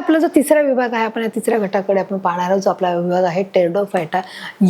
आपला जो तिसरा विभाग आहे, आपण या तिसऱ्या घटकाकडे आपण पाहणार आहोत. जो आपला विभाग आहे टेरिडोफाइटा,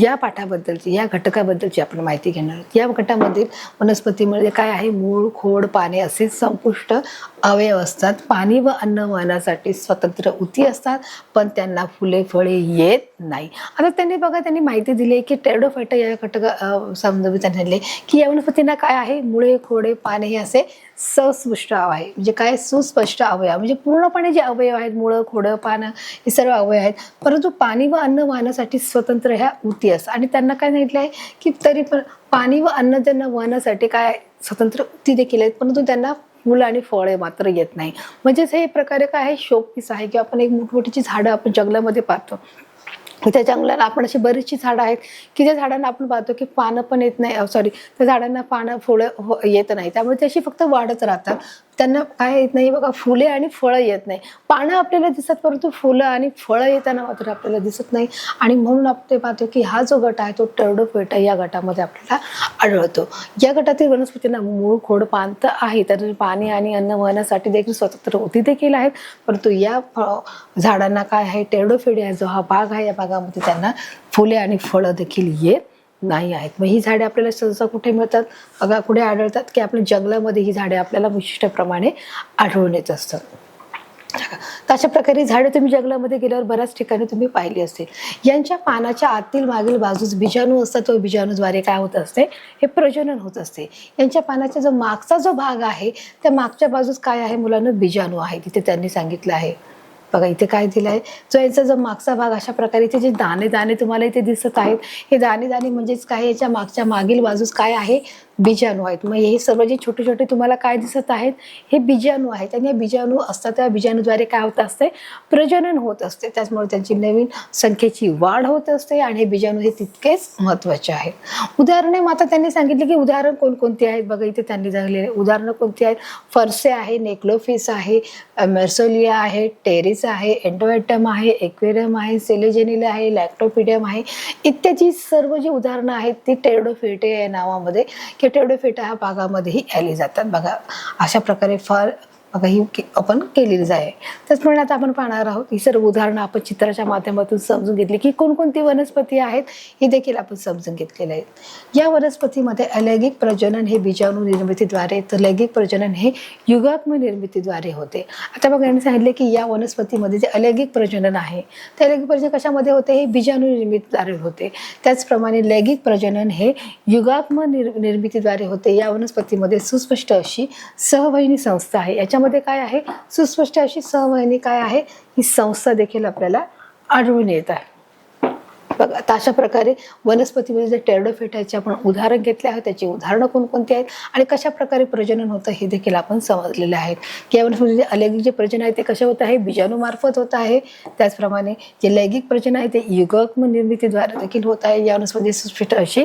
या पाठाबद्दलची, या घटकाबद्दलची आपण माहिती घेणार आहोत. या गटामध्ये वनस्पतीमध्ये काय आहे, मूळ, खोड, पाने असे संपुष्ट अवयव असतात. पाणी व अन्न वाहण्यासाठी स्वतंत्र उती असतात, पण त्यांना फुले फळे येत नाही. आता त्यांनी माहिती दिली की टेरिडोफाइटा या घटक समजावून सांगितले की या वनस्पतींना काय आहे, मुळे, खोडे, पाने हे असे सस्पष्ट आहे. म्हणजे काय, सुस्पष्ट अवयव म्हणजे पूर्णपणे जे अवयव आहेत, मुळं, खोडं, पानं हे सर्व अवयव आहेत, परंतु पाणी व अन्न वाहण्यासाठी स्वतंत्र ह्या उती असतात. आणि त्यांना काय सांगितलं आहे की तरी पण पाणी व अन्न त्यांना वाहण्यासाठी काय स्वतंत्र उती देखील आहेत, परंतु त्यांना फुलं आणि फळे मात्र येत नाही. म्हणजेच हे प्रकारे काय आहे, शोपीस आहे. किंवा आपण एक मोठमोठीची झाडं आपण जंगलामध्ये पाहतो, त्या जंगलाला आपण अशी बरीचशी झाडं आहेत की त्या झाडांना आपण पाहतो की पानं पण येत नाही, सॉरी, त्या झाडांना पानं फळं येत नाही, त्यामुळे ते अशी फक्त वाढत राहतात. त्यांना काय येत नाही बघा, फुले आणि फळं येत नाही. पानं आपल्याला दिसत, परंतु फुलं आणि फळं येताना मात्र आपल्याला दिसत नाही. आणि म्हणून आपण ते पाहतो की हा जो गट आहे तो टेरिडोफाइटा या गटामध्ये आपल्याला आढळतो. या गटातील वनस्पतींना मूळ, खोड, पान तर आहे, तर पाणी आणि अन्न वाहण्यासाठी देखील स्वतंत्र उती देखील आहेत. परंतु या झाडांना काय आहे, टेरिडोफाइटा जो हा भाग आहे, या भागामध्ये त्यांना फुले आणि फळं देखील येत नाही आहेत. मग ही झाडे आपल्याला सहसा कुठे मिळतात बघा, कुठे आढळतात की आपल्या जंगलामध्ये ही झाडे आपल्याला विशिष्ट प्रमाणे आढळून येत असतात. तर अशा प्रकारे झाडे तुम्ही जंगलामध्ये गेल्यावर बऱ्याच ठिकाणी तुम्ही पाहिली असतील. यांच्या पानाच्या आतील मागील बाजूस बीजाणू असतात, तो बीजाणूद्वारे काय होत असते, हे प्रजनन होत असते. यांच्या पानाचा जो मागचा जो भाग आहे, त्या मागच्या बाजूस काय आहे मुलांना, बीजाणू आहे. तिथे त्यांनी सांगितलं आहे बघा, इथे काय दिलं आहे, जो याचा जो मागचा भाग, अशा प्रकारे इथे जे दाणे दाणे तुम्हाला इथे दिसत आहेत, हे दाणे दाणे म्हणजेच काय, याच्या मागील बाजूस काय आहे, बीजाणू आहेत. मग हे सर्व जे छोटे छोटे तुम्हाला काय दिसत आहेत, हे बीजाणू आहेत. आणि हे बीजाणू असतात, त्या बीजाणूद्वारे काय होत असते, प्रजनन होत असते. त्याचमुळे त्यांची नवीन संख्येची वाढ होत असते. आणि हे बीजाणू हे तितकेच महत्वाचे आहेत. उदाहरणे मात्र त्यांनी सांगितले की उदाहरण कोणकोणती आहेत बघा, इथे त्यांनी सांगितलेले उदाहरणं कोणती आहेत, फरसे आहे, नेक्लोफिस आहे, मेर्सोलिया आहे, टेरिस आहे, एंडोएटम आहे, एक्वेरियम आहे, सेलेजेनिला आहे, लॅक्टोपिडियम आहे, इत्यादी सर्व जी उदाहरणं आहेत ती टेरिडोफाइटा या नावामध्ये की टेरिडोफाइटा ह्या भागामध्येही आली जातात. बघा, अशा प्रकारे फार बघा ही आपण केलेली आहे. त्याचप्रमाणे आता आपण पाहणार आहोत ही सर्व उदाहरणं आपण चित्राच्या माध्यमातून समजून घेतली की कोणकोणती वनस्पती आहेत हे देखील आपण समजून घेतलेले आहेत. या वनस्पतीमध्ये अलैंगिक प्रजनन हे बीजाणू निर्मितीद्वारे, तर लैंगिक प्रजनन हे युगात्म निर्मितीद्वारे होते. आता बघा, यांनी सांगितले की या वनस्पतीमध्ये जे अलैंगिक प्रजनन आहे, ते अलैंगिक प्रजनन कशामध्ये होते, हे बीजाणू निर्मितीद्वारे होते. त्याचप्रमाणे लैंगिक प्रजनन हे युगात्म निर्मितीद्वारे होते. या वनस्पतीमध्ये सुस्पष्ट अशी सहवहिनी संस्था आहे. याच्यामध्ये काय आहे, सुस्पष्ट अशी सहवहिनी काय आहे, ही संस्था देखील आपल्याला आढळून येत आहे. बघा, तर अशा प्रकारे वनस्पतीमध्ये जे टेरिडोफाइटाचे आपण उदाहरण घेतले आहे, त्याची उदाहरणं कोणकोणती आहेत आणि कशा प्रकारे प्रजनन होतं हे देखील आपण समजलेले आहेत. की या वनस्पतीचे अलैंगिक जे प्रजनन आहे ते कसे होत आहे, बीजाणू मार्फत होत आहे. त्याचप्रमाणे जे लैंगिक प्रजनन आहे ते युगात्म निर्मितीद्वारे देखील होत आहे. या वनस्पतीची सुस्पष्ट अशी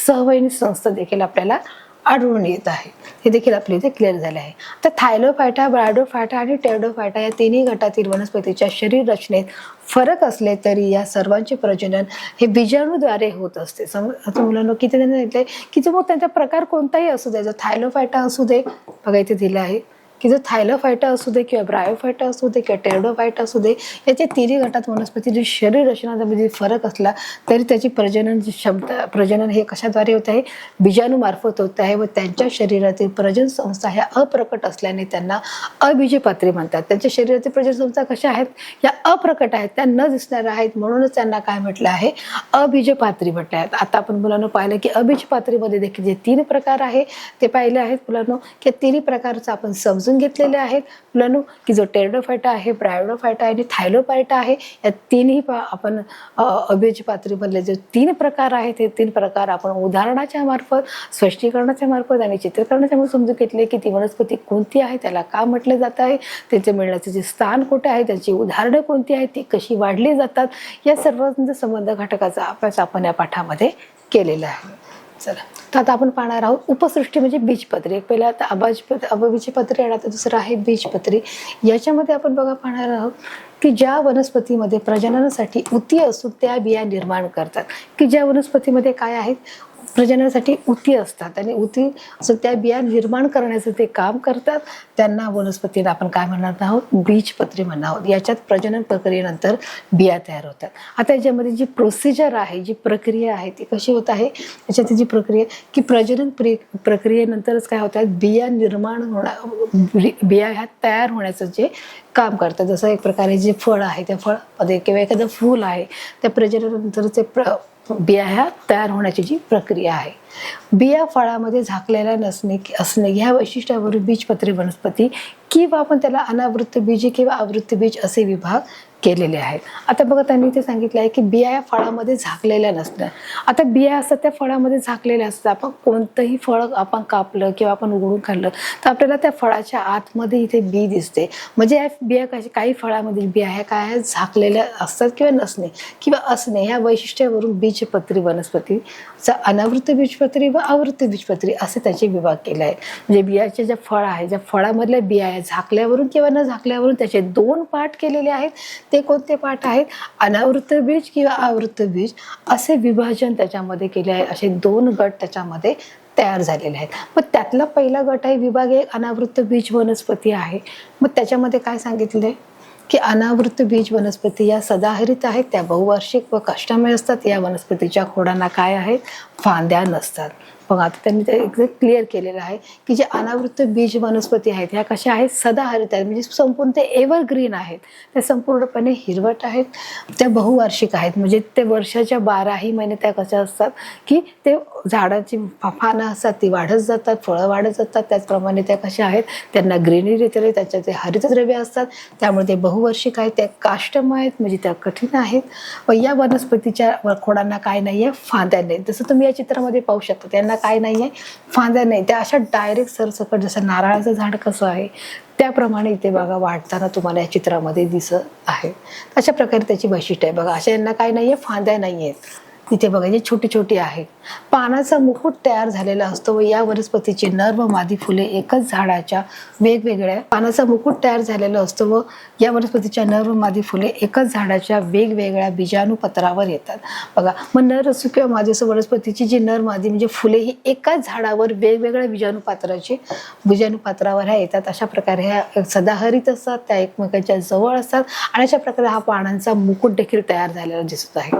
सहवहिनी संस्था देखील आपल्याला आढळून येत आहे. हे देखील आपल्या इथे क्लिअर झाले आहे. तर थायलोफाइटा, ब्रायोडोफाइटा आणि टेरिडोफाइटा या तिन्ही गटातील वनस्पतीच्या शरीर रचनेत फरक असले तरी या सर्वांचे प्रजनन हे बीजाणूद्वारे होत असते. आता मुलांना किती जण सांगितले की जो मग त्यांचा प्रकार कोणताही असू दे, जर थायलोफाइटा असू दे, बघा इथे दिलं आहे की जर थायलोफाइटा असू दे किंवा ब्रायोफाइटा असू दे किंवा टेरिडोफाइटा असू दे, याच्या तिन्ही गटात वनस्पतीची शरीर रचनामध्ये फरक असला तरी त्याची प्रजनन क्षमता, प्रजनन हे कशाद्वारे होत आहे, बीजाणू मार्फत होत आहे. व त्यांच्या शरीरातील प्रजन संस्था ह्या अप्रकट असल्याने त्यांना अबीजपात्री म्हणतात. त्यांच्या शरीरातील प्रजन संस्था कशा आहेत, या अप्रकट आहेत, त्या न दिसणाऱ्या आहेत, म्हणूनच त्यांना काय म्हटलं आहे, अबीजपात्री म्हटले आहेत. आता आपण मुलांना पाहिलं की अबीजपात्रीमध्ये देखील जे 3 प्रकार आहे ते पाहिले आहेत मुलांना, की 3 प्रकारचं आपण समजून घेतलेले आहेत मुलांनो, की जो टेरिडोफाइटा आहे, ब्रायोडोफाइटा आहे आणि थायलोफाइटा आहे, या तिन्ही आपण अबीजपात्री मधले जे 3 प्रकार आहेत हे 3 प्रकार आपण उदाहरणाच्या मार्फत, स्पष्टीकरणाच्या मार्फत आणि चित्रीकरणाच्या मार्फत समजून घेतले की ती वनस्पती कोणती आहे, त्याला का म्हटलं जात आहे, त्याचे मिळण्याचे जे स्थान कुठे आहे, त्याची उदाहरणं कोणती आहेत, ती कशी वाढली जातात, या सर्व संबंध घटकाचा अभ्यास आपण या पाठामध्ये केलेला आहे. चला, तर आता आपण पाहणार आहोत उपसृष्टी म्हणजे बीजपत्री. पहिला आता अबीजपत्री आणि आता दुसरं आहे बीजपत्री. याच्यामध्ये आपण बघा पाहणार आहोत की ज्या वनस्पतीमध्ये प्रजननासाठी उती असून त्या बिया निर्माण करतात, की ज्या वनस्पतीमध्ये काय आहेत, प्रजननासाठी उती असतात आणि उती असं त्या बिया निर्माण करण्याचं ते काम करतात. त्यांना वनस्पतीला आपण काय म्हणणार आहोत, बीजपत्री म्हणणार आहोत. याच्यात प्रजनन प्रक्रियेनंतर बिया तयार होतात. आता याच्यामध्ये जी प्रोसिजर आहे, जी प्रक्रिया आहे ती कशी होत आहे, याच्यात जी प्रक्रिया की प्रजनन प्रक्रियेनंतरच काय होतात, बिया निर्माण बिया ह्या तयार होण्याचं जे काम करतात. जसं एक प्रकारे जे फळ आहे त्या फळामध्ये किंवा एखादं फूल आहे त्या प्रजननानंतरचे बिया ह्या तयार होण्याची जी प्रक्रिया आहे. बिया फळामध्ये झाकलेल्या असणे ह्या वैशिष्ट्यावरून बीजपत्री वनस्पती किंवा आपण त्याला अनावृत्त बीज किंवा आवृत्त बीज असे विभाग केलेले आहेत. आता बघा त्यांनी ते सांगितलं आहे की बिया या फळामध्ये झाकलेल्या नसतात. आता बिया असतात त्या फळामध्ये झाकलेल्या असतात. आपण कोणतंही फळ आपण कापलं किंवा आपण उघडून खाल्लं तर आपल्याला त्या फळाच्या आतमध्ये इथे बी दिसते. म्हणजे या बिया काही फळामध्ये बिया ह्या काय झाकलेल्या असतात किंवा नसणे किंवा असणे ह्या वैशिष्ट्यावरून बीजपत्री वनस्पतीचा अनावृत्त बीजपत्री व आवृत्त बीजपत्री असे त्याचे विभाग केले आहेत. म्हणजे बियाचे जे फळ आहे, ज्या फळामधल्या बिया आहेत झाकल्यावरून किंवा न झाकल्यावरून त्याचे 2 पार्ट केलेले आहेत. ते कोणते पाठ आहेत, अनावृत्त बीज किंवा आवृत्त बीज असे विभाजन त्याच्यामध्ये केले आहे. असे 2 गट त्याच्यामध्ये तयार झालेले आहेत. मग त्यातला पहिला गट आहे विभाग 1 अनावृत्त बीज वनस्पती आहे. मग त्याच्यामध्ये काय सांगितले की अनावृत्त बीज वनस्पती या सदाहरित आहेत, त्या बहुवार्षिक व कष्टमय असतात. या वनस्पतीच्या खोडांना काय आहेत, फांद्या नसतात. मग आता त्यांनी ते एकदम क्लिअर केलेलं आहे की जे अनावृत्त बीज वनस्पती आहेत ह्या कशा आहेत, सदाहरित आहेत. म्हणजे संपूर्ण ते एव्हरग्रीन आहेत, त्या संपूर्णपणे हिरवट आहेत, त्या बहुवार्षिक आहेत. म्हणजे ते वर्षाच्या 12ही महिने त्या कशा असतात की ते झाडाची पानं असतात ती वाढत जातात, फळं वाढत जातात. त्याचप्रमाणे त्या कशा आहेत, त्यांना ग्रीनरी येते, त्याच्या ते हरितद्रव्य असतात. त्यामुळे ते बहुवार्षिक आहेत, त्या काष्टमय आहेत म्हणजे त्या कठीण आहेत. व या वनस्पतीच्या खोडांना काय नाही आहे, फांद्या नाहीत. जसं तुम्ही या चित्रामध्ये पाहू शकता त्यांना काय नाहीये, फांद्या नाही. त्या अशा डायरेक्ट सरसकट जसं नारळाचं झाड कसं आहे त्याप्रमाणे इथे बघा वाढताना तुम्हाला या चित्रामध्ये दिसत आहे. अशा प्रकारे त्याची वैशिष्ट्य आहे. बघा अशा यांना काय नाहीये, फांद्या नाहीयेत. इथे बघा जे छोटी छोटी आहेत. पानाचा मुकुट तयार झालेला असतो व या वनस्पतीची नर व मादी फुले एकच झाडाच्या वेगवेगळ्या पानाचा मुकुट तयार झालेला असतो व या वनस्पतीच्या नर व मादी फुले एकच झाडाच्या वेगवेगळ्या बीजाणुपत्रावर येतात. बघा मग नर असो किंवा मादी असो, वनस्पतीची जी नर मादी म्हणजे फुले ही एकाच झाडावर वेगवेगळ्या बीजाणुपत्रावर ह्या येतात. अशा प्रकारे ह्या सदाहरित असतात, त्या एकमेकांच्या जवळ असतात आणि अशा प्रकारे हा पानांचा मुकुट देखील तयार झालेला दिसत आहे.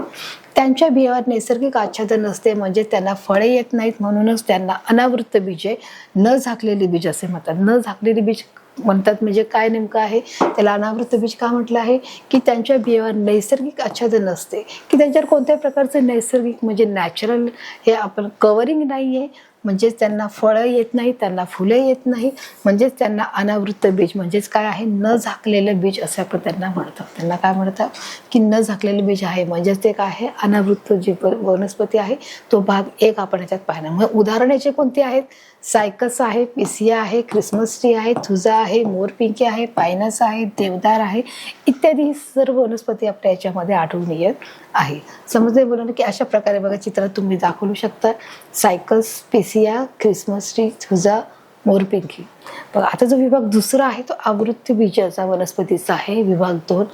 त्यांच्या बियावर नैसर्गिक आच्छादन नसते म्हणजे त्यांना फळे येत नाहीत. म्हणूनच त्यांना अनावृत्त बीजे, न झाकलेली बीज असे म्हणतात. न झाकलेली बीज म्हणतात म्हणजे काय नेमकं आहे, त्याला अनावृत्त बीज का म्हटलं आहे की त्यांच्या बियावर नैसर्गिक आच्छादन नसते, की त्यांच्यावर कोणत्याही प्रकारचं नैसर्गिक म्हणजे नॅचरल हे आपण कवरिंग नाही आहे. म्हणजेच त्यांना फळं येत नाही, त्यांना फुले येत नाही. म्हणजेच त्यांना अनावृत्त बीज म्हणजेच काय आहे, न झाकलेलं बीज असे आपण त्यांना म्हणतात. त्यांना काय म्हणतात की न झाकलेलं बीज आहे म्हणजेच ते काय आहे, अनावृत्त जी वनस्पती आहे तो भाग 1 आपण याच्यात पाहणार. मग उदाहरणाचे कोणते आहेत, सायकस आहे, पिसिया आहे, क्रिसमस ट्री आहे, थुजा आहे, मोरपिंकी आहे, पायनस आहे, देवदार आहे इत्यादी सर्व वनस्पती आपल्या याच्यामध्ये आढळून येत आहे. समजले बोला ना, की अशा प्रकारे बघा चित्रात तुम्ही दाखवू शकता सायकस, पिसिया, क्रिसमस ट्री, थुजा, मोरपिंकी. बघा आता जो विभाग दुसरा आहे तो आवृत्त बीजाचा वनस्पतीचा आहे, विभाग 2.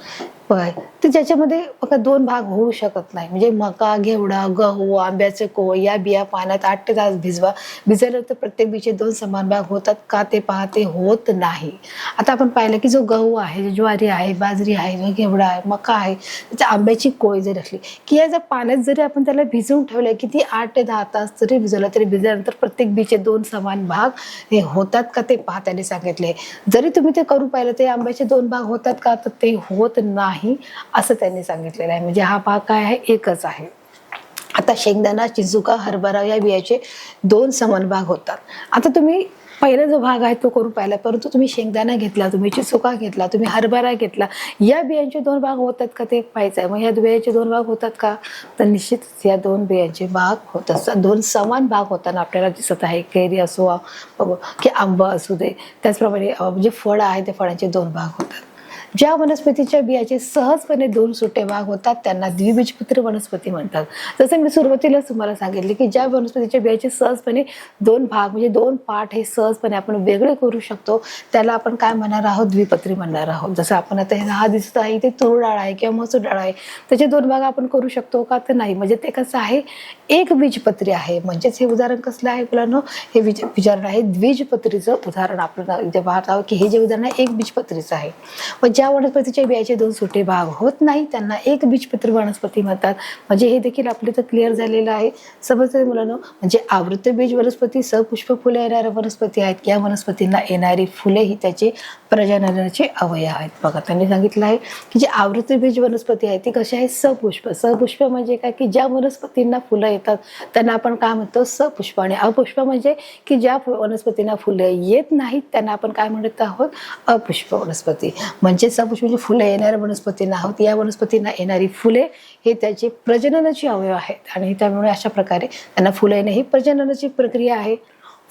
तर ज्याच्यामध्ये बघा 2 भाग होऊ शकत नाही. म्हणजे मका, घेवडा, गहू, आंब्याचे कोळ या बिया पाण्यात 8 ते 10 भिजवा. भिजवल्यानंतर प्रत्येक बीचे 2 समान भाग होतात का ते पहा, ते होत नाही. आता आपण पाहिलं की जो गहू आहे, ज्वारी आहे, बाजरी आहे, घेवडा आहे, मका आहे, त्याच्या आंब्याची कोय जरी असली की या जर पाण्यात जरी आपण त्याला भिजवून ठेवलं किती 8 ते 10 तास जरी भिजवलं तरी भिजल्यानंतर प्रत्येक बीचे 2 समान भाग हे होतात का ते पहा, त्याने सांगितले. जरी तुम्ही ते करून पाहिलं ते आंब्याचे 2 भाग होतात का, तर ते होत नाही असं त्यांनी सांगितलेलं आहे. म्हणजे हा भाग काय आहे, एकच आहे. आता शेंगदाणा, चिंचुका, हरभरा या बियाचे 2 समान भाग होतात. आता तुम्ही पहिला जो भाग आहे तो करून पाहिला, परंतु तुम्ही शेंगदाणा घेतला, तुम्ही चिंचुका घेतला, तुम्ही हरभरा घेतला, या बियांचे 2 भाग होतात का ते पाहायचं आहे. मग या बियांचे 2 भाग होतात का, तर निश्चितच या 2 बियांचे भाग होत असतात. 2 समान भाग होताना आपल्याला दिसत आहे. कैरी असो की आंबा असू दे, त्याचप्रमाणे जे फळ आहे त्या फळांचे 2 भाग होतात. ज्या वनस्पतीच्या बियाचे सहजपणे 2 सुटे भाग होतात त्यांना द्विबीजपत्री वनस्पती म्हणतात. जसं मी सुरुवातीलाच तुम्हाला सांगितले की ज्या वनस्पतीच्या बियाचे सहजपणे 2 भाग म्हणजे 2 पार्ट हे सहजपणे आपण वेगळे करू शकतो त्याला आपण काय म्हणणार आहोत, द्विपत्री म्हणणार आहोत. जसं आपण आता हा दिसत आहे ते तूर डाळ आहे किंवा मसूर डाळ आहे, त्याचे 2 भाग आपण करू शकतो का, तर नाही. म्हणजे ते कसं आहे, एकबीजपत्री आहे. म्हणजेच हे उदाहरण कसलं आहे मुलांनो, हे उदाहरण आहे द्विजपत्रीचं उदाहरण. आपण इथे पाहत आहोत की हे जे उदाहरण आहे एकबीजपत्रीचं आहे. पण ज्या वनस्पतीच्या बियाचे 2 सुटे भाग होत नाही त्यांना एकबीजपत्री वनस्पती म्हणतात. म्हणजे हे देखील आपल्या इथं क्लिअर झालेलं आहे. समजतंय मुलांनो. म्हणजे आवृत्तबीज वनस्पती सपुष्प फुले येणाऱ्या वनस्पती आहेत. या वनस्पतींना येणारी फुले ही त्याचे प्रजननाचे अवयव आहेत. बघा त्यांनी सांगितलं आहे की जे आवृत्तबीज वनस्पती आहे ती कशी आहे, सपुष्प. सपुष्प म्हणजे काय की ज्या वनस्पतींना फुलं येतात त्यांना आपण काय म्हणतो, सपुष्प. आणि अपुष्प म्हणजे की ज्या वनस्पतींना फुले येत नाहीत त्यांना आपण काय म्हणत आहोत, अपुष्प वनस्पती. म्हणजे सपुष्प म्हणजे फुले येणाऱ्या वनस्पतींना आहोत. या वनस्पतींना येणारी फुले हे त्याचे प्रजननाचे अवयव आहेत आणि त्यामुळे अशा प्रकारे त्यांना फुले येणे ही प्रजननाची प्रक्रिया आहे.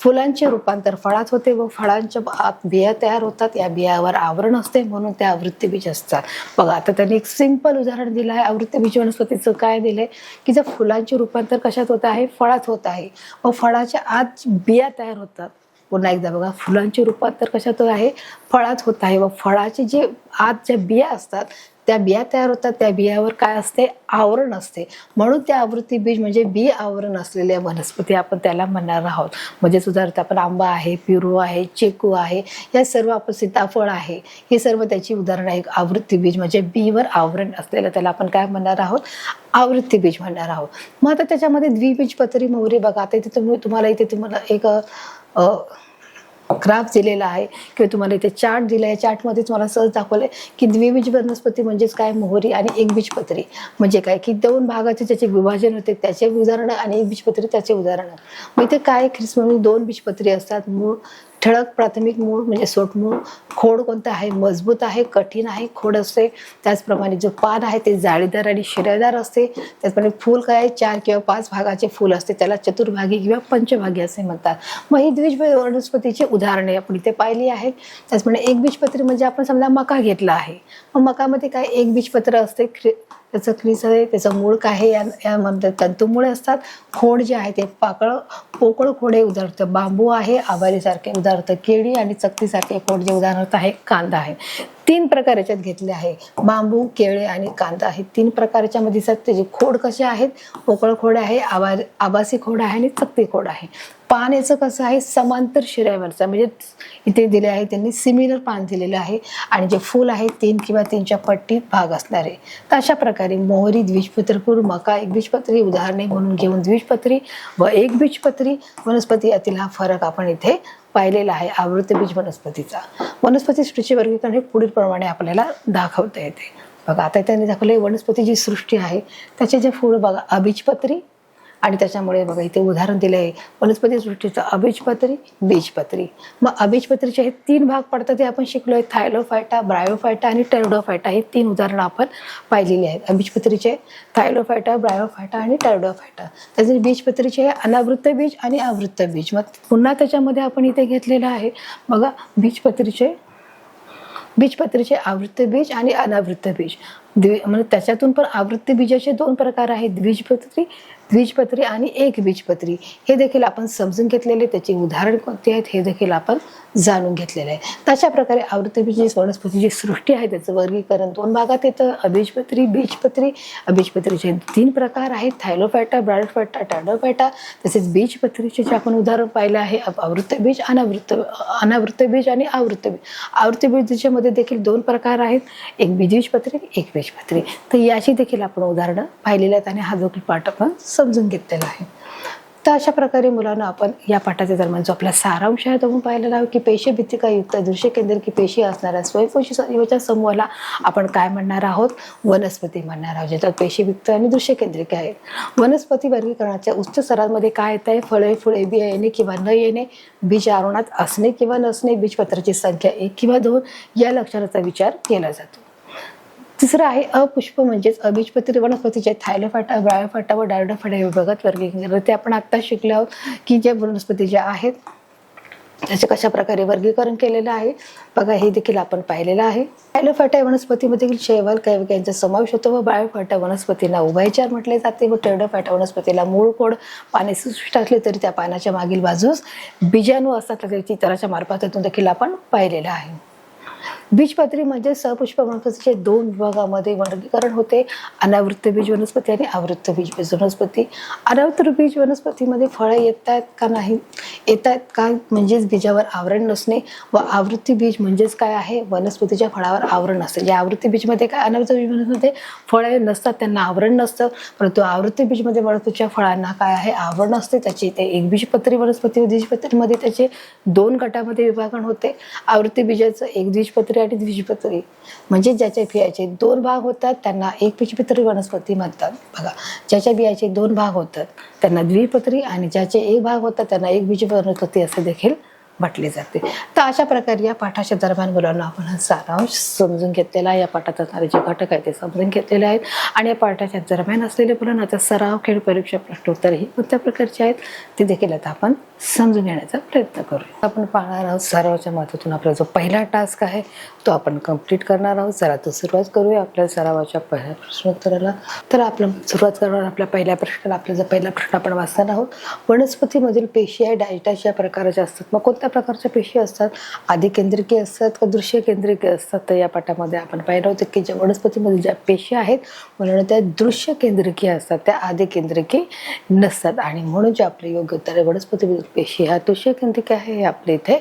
फुलांचे रूपांतर फळात होते व फळांच्या आत बिया तयार होतात. या बियावर आवरण असते म्हणून ते आवृत्तबीज असतात. बघा आता त्यांनी एक सिंपल उदाहरण दिलं आहे आवृत्तबीज वनस्पतीचं. काय दिलंय की जर फुलांचे रूपांतर कशात होत आहे, फळात होत आहे व फळाच्या आत बिया तयार होतात. पुन्हा एकदा बघा, फुलांचे रूपांतर कशात होत आहे, फळात होत आहे व फळाचे जे आत ज्या बिया असतात त्या बिया तयार होतात. त्या बियावर काय असते, आवरण असते. म्हणून त्या आवृत्तीबीज म्हणजे बी आवरण असलेल्या वनस्पती आपण त्याला म्हणणार आहोत. म्हणजे उदाहरणार्थ आपण आंबा आहे, पेरू आहे, चिकू आहे, या सर्व आपण सीताफळ आहे, हे सर्व त्याची उदाहरण आहे. आवृत्तीबीज म्हणजे बीवर आवरण असलेलं त्याला आपण काय म्हणणार आहोत, आवृत्तीबीज म्हणणार आहोत. मग आता त्याच्यामध्ये द्विबीजपत्री मोहरी बघा. आता इथे तुम्हाला एक ग्राफ दिलेला आहे किंवा तुम्हाला इथे चार्ट दिला आहे. चार्टमध्ये तुम्हाला सहज दाखवलंय की द्विबीज वनस्पती म्हणजेच काय, मोहरी आणि एकबीजपत्री म्हणजे काय की 2 भागाचे ज्याचे विभाजन होते त्याचे उदाहरण आणि एकबीजपत्री त्याचे उदाहरण. मग इथे काय ख्रिसमस 2 बीजपत्री असतात. मूळ ठळक प्राथमिक मूळ म्हणजे सोटमूळ. खोड कोणतं आहे, मजबूत आहे, कठीण आहे खोड असते. त्याचप्रमाणे जो पान आहे ते जाळीदार आणि शिरेदार असते. त्याचप्रमाणे फूल काय 4 किंवा 5 भागाचे फूल असते, त्याला चतुर्भागी किंवा पंचभागी असे म्हणतात. मग ही द्विज वनस्पतीची उदाहरणे आपण इथे पाहिली आहेत. त्याचप्रमाणे एकबीजपत्री म्हणजे आपण समजा मका घेतला आहे. मग मकामध्ये काय एकबीजपत्र असते, त्याचं क्रीस आहे, त्याचं मूळ काय आहे यामध्ये तंतुमुळे असतात. खोड जे आहे ते पोकळ खोडे उदाहरणार्थ बांबू आहे, आबारीसारखे उदाहरणार्थ केळी आणि चकतीसारखे खोड जे उदाहरणार्थ आहे कांदा आहे. 3 प्रकार याच्यात घेतले आहे, बांबू, केळे आणि कांदा हे 3 प्रकारच्या मध्ये त्याचे खोड कसे आहेत, पोकळ खोड आहे, आभासी खोड आहे आणि चकती खोड आहे. पान याचं कसं आहे, समांतर शिऱ्यावरचं म्हणजे इथे दिले आहे त्यांनी सिमिलर पान दिलेलं आहे. आणि जे फूल आहे 3 किंवा 3च्या पट्टीत भाग असणार आहे. तर अशा प्रकारे मोहरी द्विजपत्री, मका एकबीजपत्री उदाहरणे म्हणून घेऊन द्विजपत्री व एकबीजपत्री वनस्पती यातील हा फरक आपण इथे पाहिलेला आहे आवृत्तबीज वनस्पतीचा. वनस्पती सृष्टीचे वर्गीकरण हे पुढील प्रमाणे आपल्याला दाखवता येते. बघा आता त्यांनी दाखवले वनस्पती जी सृष्टी आहे त्याचे जे फूल बघा अबीजपत्री आणि त्याच्यामुळे बघा इथे उदाहरण दिले आहे वनस्पती सृष्टीचं अबीजपत्री, बीजपत्री. मग अबीजपत्रीचे हे 3 भाग पडतात ते आपण शिकलोय, थायलोफायटा, ब्रायोफायटा आणि टेरिडोफायटा. हे 3 उदाहरणं आपण पाहिलेली आहेत. अबीजपत्रीचे थायलोफायटा, ब्रायोफायटा आणि टेरिडोफायटा. त्याचे बीजपत्रीचे हे अनावृत्त बीज आणि आवृत्त बीज. मग पुन्हा त्याच्यामध्ये आपण इथे घेतलेलं आहे बघा बीजपत्रीचे आवृत्त बीज आणि अनावृत्त बीज. म्हणजे त्याच्यातून पण आवृत्त बीजाचे 2 प्रकार आहेत, द्विजपत्री आणि एकबीजपत्री. हे देखील आपण समजून घेतलेले, त्याची उदाहरण कोणती आहेत हे देखील आपण जाणून घेतलेलं आहे. तशा प्रकारे आवृत्तबीज वनस्पतीची सृष्टी आहे त्याचं वर्गीकरण 2 भागात येतं, अबीजपत्री, बीजपत्री. अबीजपत्रीचे 3 प्रकार आहेत, थायलोफायटा, ब्रायोफायटा, टेरिडोफायटा. तसेच बीजपत्रीचे जे आपण उदाहरण पाहिलं आहे अनावृत्त बीज आणि आवृत्त बीज. आवृत्त बीजामध्ये देखील 2 प्रकार आहेत, एक बीजपत्री, एक बीजपत्री. तर याची देखील आपण उदाहरणं पाहिलेली आहेत आणि हा जो पाठ आपण समजून घेतलेला आहे. तर अशा प्रकारे मुलांना आपण या पाठाच्या दरम्यान जो आपला सारांश आहे तो आपण पाहिलेला आहे की पेशीभित्तिकायुक्त दृश्य केंद्रित पेशी असणाऱ्या स्वयंपोषी सजीवाच्या समूहाला आपण काय म्हणणार आहोत, वनस्पती म्हणणार आहोत, ज्याच्यात पेशीभित्त आणि दृश्य केंद्रिक आहेत. वनस्पती वर्गीकरणाच्या उच्च स्तरामध्ये काय येत आहे, फळे, फुले, बिया येणे किंवा न येणे, बीज आवरणात असणे किंवा नसणे, बीजपत्राची संख्या 1 किंवा 2 या लक्षणाचा विचार केला जातो. तिसरं आहे अपुष्प म्हणजेच अबीजपत्री वनस्पतीचे थायलोफायटा, ब्रायोफायटा व टेरिडोफायटा या विभागात वर्गीकरण. ते आपण आता शिकलो आहोत की ज्या वनस्पती ज्या आहेत त्याचे कशा प्रकारे वर्गीकरण केलेलं आहे. बघा हे देखील आपण पाहिलेलं आहे. थायलोफायटा वनस्पतीमध्ये शैवाल कैवल्क यांचा समावेश होतो व ब्रायोफायटा वनस्पतीला उभयचर म्हटले जाते व टेरिडोफायटा वनस्पतीला मूळ खोड पाने सुष्ट असले तरी त्या पानाच्या मागील बाजूस बीजाणू असतात त्याची इतराच्या मार्फतातून देखील आपण पाहिलेलं आहे. बीजपत्री म्हणजे सपुष्प वनस्पतीचे 2 विभागामध्ये वर्गीकरण होते, अनावृत्त बीज वनस्पती आणि आवृत्त बीज वनस्पती. अनावृत्त बीज वनस्पतीमध्ये फळं येतात का नाही, येतात का म्हणजेच बीजावर आवरण नसणे, व आवृत्ती बीज म्हणजेच काय आहे, वनस्पतीच्या फळावर आवरण असते. या आवृत्ती बीजमध्ये काय, अनावृत्त बीजमध्ये फळे नसतात, त्यांना आवरण नसतं, परंतु आवृत्ती बीजमध्ये वनस्पतीच्या फळांना काय आहे, आवरण असते. त्याची ते एकबीजपत्री वनस्पती, द्विबीजपत्रीमध्ये त्याचे 2 गटामध्ये विभागण होते. आवृत्ती बीजाचं एकबीजपत्री आणि द्विबीजपत्री म्हणजे ज्याच्या बियाचे 2 भाग होतात त्यांना एकबीजपत्री वनस्पती म्हणतात. बघा, ज्याच्या बियाचे 2 भाग होतात त्यांना द्विबीजपत्री आणि ज्याचे 1 भाग होतात त्यांना एकबीज वनस्पती असे देखील म्हटले जाते. तर अशा प्रकारे या पाठाच्या दरम्यान मुलांना आपण हा सारांश समजून घेतलेला आहे. या पाठात असणारे जे घटक आहेत ते समजून घेतलेले आहेत आणि या पाठाच्या दरम्यान असलेले मुलांना आता सराव, खेळ, परीक्षा, प्रश्नोत्तर ही कोणत्या प्रकारचे आहेत ते देखील आता आपण समजून घेण्याचा प्रयत्न करूया. आपण पाहणार आहोत सरावाच्या माध्यमातून आपला जो पहिला टास्क आहे तो आपण कंप्लीट करणार आहोत. चला तर सुरुवात करूया आपल्या सरावाच्या पहिल्या प्रश्नोत्तराला. तर आपण सुरुवात करणार आपल्या पहिल्या प्रश्नाला. आपला जो पहिला प्रश्न आपण वाचणार आहोत, वनस्पतीमधील पेशी आहे डायटाश या प्रकारच्या असतात. मग कोणत्या प्रकारच्या पेशी असतात, आदिकेंद्रिकीय असतात का दृश्य केंद्रिकीय असतात. तर या पाठामध्ये आपण पाहिलं होतं की ज्या वनस्पतीमध्ये ज्या पेशी आहेत म्हणून त्या दृश्य केंद्रिकीय असतात, त्या आदिकेंद्रिकीय नसतात आणि म्हणून जे आपले योग्य उत्तर आहे वनस्पतीमधील पेशी हा दृश्य केंद्रिकीय आहे, हे आपले इथे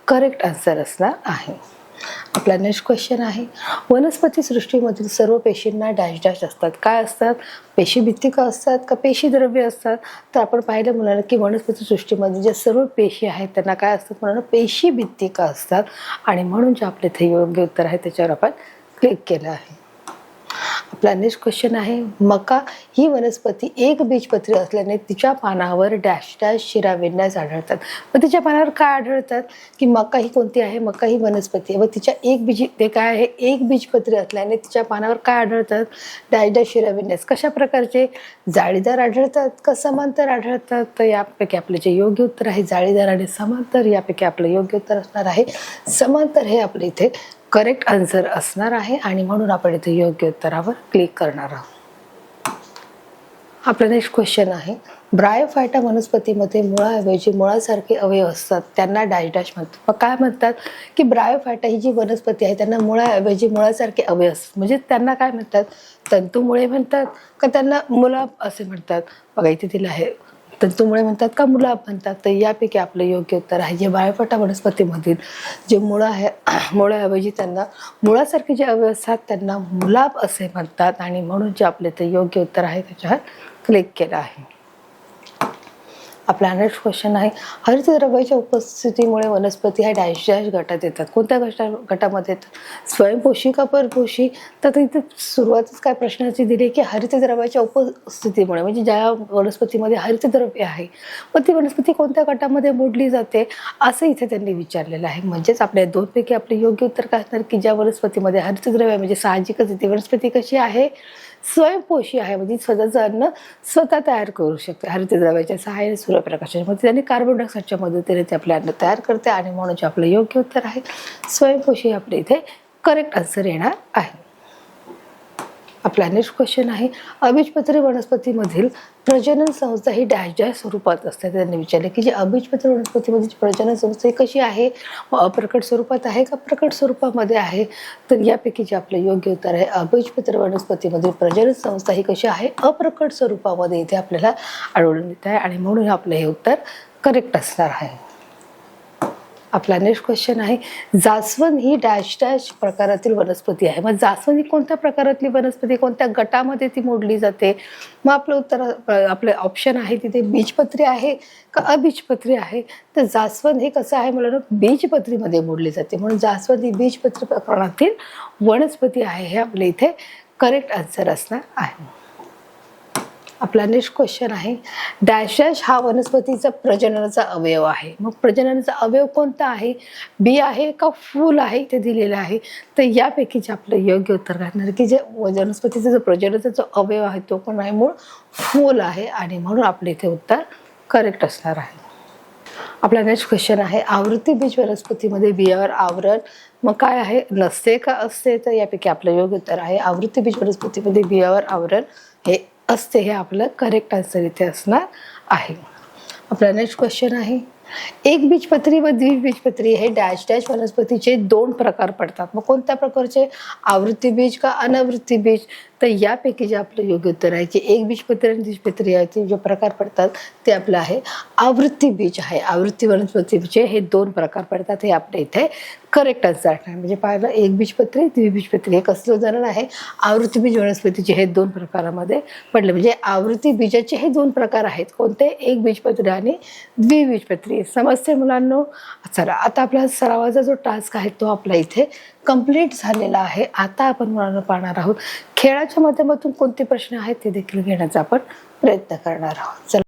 करेक्ट आन्सर असणार आहे. आपला नेक्स्ट क्वेश्चन आहे, वनस्पती सृष्टीमधील सर्व पेशींना डॅश डॅश असतात. काय असतात, पेशी भित्तिका असतात का पेशी द्रव्य असतात. तर आपण पाहिलं मुलांना की वनस्पती सृष्टीमध्ये ज्या सर्व पेशी आहेत त्यांना काय असतात, मुलांना पेशी भित्तिका असतात आणि म्हणून जे आपले इथे योग्य उत्तर आहे त्याच्यावर आपण क्लिक केलं आहे. आपला नेक्स्ट क्वेश्चन आहे, मका ही वनस्पती एक बीजपत्री असल्याने तिच्या पानावर डॅश डॅश शिराविन्यास आढळतात. मग तिच्या पानावर काय आढळतात की मका ही कोणती आहे, मका ही वनस्पती आहे व तिच्या ते काय आहे, एक बीजपत्री असल्याने तिच्या पानावर काय आढळतात, डॅश डॅश शिराविन्यास. कशा प्रकारचे, जाळीदार आढळतात का समांतर आढळतात. तर यापैकी आपले जे योग्य उत्तर आहे जाळीदार आणि समांतर, यापैकी आपलं योग्य उत्तर असणार आहे समांतर, हे आपले इथे करेक्ट आन्सर असणार आहे आणि म्हणून आपण इथे योग्य उत्तरावर क्लिक करणार आहोत. आपला नेक्स्ट क्वेश्चन आहे, ब्रायोफायटा वनस्पतीमध्ये मुळाऐवजी मुळासारखे अवयव असतात त्यांना डॅश डॅश म्हणतात. मग काय म्हणतात की ब्रायोफायटा ही जी वनस्पती आहे त्यांना मुळाऐवजी मुळासारखे अवयव असतात, म्हणजे त्यांना काय म्हणतात, तंतुमुळे म्हणतात का त्यांना मुळाप असे म्हणतात. बघा इथे दिलं आहे, तंतुमुळे म्हणतात का मुळाप म्हणतात. तर यापैकी आपलं योग्य उत्तर आहे जे ब्रायोफायटा वनस्पतीमधील जे मुळं आहे, मुळाऐवजी त्यांना मुळासारखे जे अवयव असतात त्यांना मुळाप असे म्हणतात आणि म्हणून जे आपले ते योग्य उत्तर आहे त्याच्यावर क्लिक केलं आहे. आपला नेक्स्ट क्वेश्चन आहे, हरितद्रव्याच्या उपस्थितीमुळे वनस्पती ह्या डॅश डॅश गटात येतात. कोणत्या गटामध्ये येतात, स्वयंपोषी का परपोषी. तर इथे सुरुवातच काय प्रश्नाची दिली की हरितद्रव्याच्या उपस्थितीमुळे, म्हणजे ज्या वनस्पतीमध्ये हरितद्रव्य आहे मग ती वनस्पती कोणत्या गटामध्ये मोडली जाते असं इथे त्यांनी विचारलेलं आहे. म्हणजेच आपल्या 2 पैकी आपले योग्य उत्तर काय असणार की ज्या वनस्पतीमध्ये हरितद्रव्य, म्हणजे साहजिकच ती वनस्पती कशी आहे, स्वयंपोषी आहे, म्हणजे स्वतःचं अन्न स्वतः तयार करू शकते. हरितद्रव्याच्या सहाय्याने सूर्यप्रकाशाच्या मदतीने आणि कार्बन डायऑक्साईडच्या मदतीने ते आपले अन्न तयार करते आणि म्हणून जे आपलं योग्य उत्तर आहे स्वयंपोषी, आपले इथे करेक्ट आन्सर येणार आहे. आपला नेक्स्ट क्वेश्चन आहे, अबीजपत्री वनस्पतीमधील प्रजनन संस्था ही डॅश डॅश स्वरूपात असते. त्यांनी विचारले की जी अबीजपत्री वनस्पतीमधील प्रजनन संस्था ही कशी आहे, अप्रकट स्वरूपात आहे का प्रकट स्वरूपामध्ये आहे. तर यापैकी जे आपलं योग्य उत्तर आहे अबीजपत्री वनस्पतीमधील प्रजनन संस्था ही कशी आहे, अप्रकट स्वरूपामध्ये इथे आपल्याला आढळून येत आहे आणि म्हणून आपलं हे उत्तर करेक्ट असणार आहे. आपला नेक्स्ट क्वेश्चन आहे, जास्वंद ही डॅश डॅश प्रकारातील वनस्पती आहे. मग जास्वंद ही कोणत्या प्रकारातली वनस्पती, कोणत्या गटामध्ये ती मोडली जाते. मग आपलं उत्तर, आपलं ऑप्शन आहे तिथे बीजपत्री आहे का अबीजपत्री आहे. तर जास्वंद हे कसं आहे मला बीजपत्रीमध्ये मोडली जाते, म्हणून जास्वंद ही बीजपत्री प्रकारातील वनस्पती आहे, हे आपल्या इथे करेक्ट आन्सर असणार आहे. आपला नेक्स्ट क्वेश्चन आहे, डॅश डॅश हा वनस्पतीचा प्रजननाचा अवयव आहे. मग प्रजननाचा अवयव कोणता आहे, बी आहे का फूल आहे ते दिलेलं आहे. तर यापैकीच आपलं योग्य उत्तर असणार की जे वनस्पतीचा जो प्रजननाचा जो अवयव आहे तो पण आहे मूळ फूल आहे आणि म्हणून आपले इथे उत्तर करेक्ट असणार आहे. आपला नेक्स्ट क्वेश्चन आहे, आवृत्ती बीज वनस्पतीमध्ये बियावर आवरण मग काय आहे, नसते का असते. तर यापैकी आपलं योग्य उत्तर आहे आवृत्ती बीज वनस्पतीमध्ये बियावर आवरण हे असते, हे आपलं करेक्ट आन्सर इथे असणार आहे. आपला नेक्स्ट क्वेश्चन आहे, एक बीजपत्री व द्विबीजपत्री हे डॅश डॅश वनस्पतीचे दोन प्रकार पडतात. मग कोणत्या प्रकारचे? आवृत्ती बीज का अनावृत्ती बीज? तर यापैकी जे आपलं योग्य उत्तर आहे की एक बीजपत्री आणि द्विबीजपत्री याचे जे प्रकार पडतात ते आपलं आहे आवृत्ती बीज आहे. आवृत्ती वनस्पतीचे हे दोन प्रकार पडतात, हे आपल्या इथे करेक्ट आन्सर आहे. म्हणजे पाहिलं एक बीजपत्री द्विबीजपत्री हे कसलं उदाहरण आहे? आवृत्ती बीज वनस्पतीचे हे दोन प्रकारामध्ये पडले. म्हणजे आवृत्ती बीजाचे हे दोन प्रकार आहेत. कोणते? एक बीजपत्री आणि द्विबीजपत्री. समजते मुलांनो? चला आता आपला सरावाचा जो टास्क आहे तो आपला इथे कंप्लीट झालेला आहे. आता आपण मुलांना पाहणार आहोत खेळाच्या माध्यमातून कोणते प्रश्न आहेत ते देखील घेण्याचा आपण प्रयत्न करणार आहोत. चला